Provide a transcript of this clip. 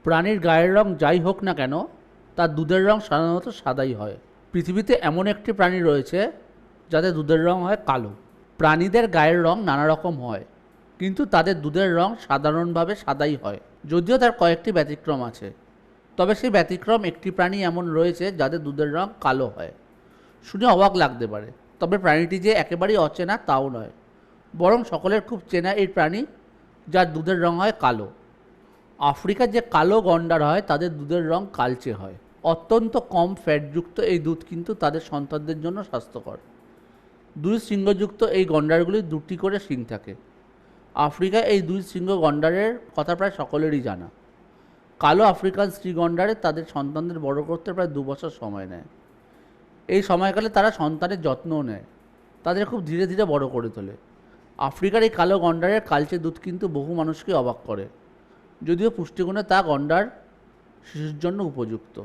প্রাণীর গায়ের রং যাই হোক না কেন, তার দুধের রং সাধারণত সাদাই হয়। পৃথিবীতে এমন একটি প্রাণী রয়েছে যাদের দুধের রং হয় কালো। প্রাণীদের গায়ের রং নানা রকম হয়, কিন্তু তাদের দুধের রং সাধারণভাবে সাদাই হয়, যদিও তার কয়েকটি ব্যতিক্রম আছে। তবে সেই ব্যতিক্রম একটি প্রাণী এমন রয়েছে যাদের দুধের রং কালো হয়। শুনে অবাক লাগতে পারে, তবে প্রাণীটি যে একেবারেই অচেনা তাও নয়, বরং সকলের খুব চেনা এই প্রাণী যার দুধের রং হয় কালো। আফ্রিকার যে কালো গন্ডার হয় তাদের দুধের রং কালচে হয়। অত্যন্ত কম ফ্যাটযুক্ত এই দুধ কিন্তু তাদের সন্তানদের জন্য স্বাস্থ্যকর। দুই শৃঙ্গযুক্ত এই গন্ডারগুলির দুটি করে শিং থাকে। আফ্রিকায় এই দুই শৃঙ্গ গন্ডারের কথা প্রায় সকলেরই জানা। কালো আফ্রিকান স্ত্রী গন্ডারে তাদের সন্তানদের বড় করতে প্রায় 2 বছর সময় নেয়। এই সময়কালে তারা সন্তানের যত্নও নেয়, তাদের খুব ধীরে ধীরে বড় করে তোলে। আফ্রিকার এই কালো গন্ডারের কালচে দুধ কিন্তু বহু মানুষকে অবাক করে, যদিও পুষ্টিগুণে তা গন্ডার শিশুর জন্য উপযুক্ত।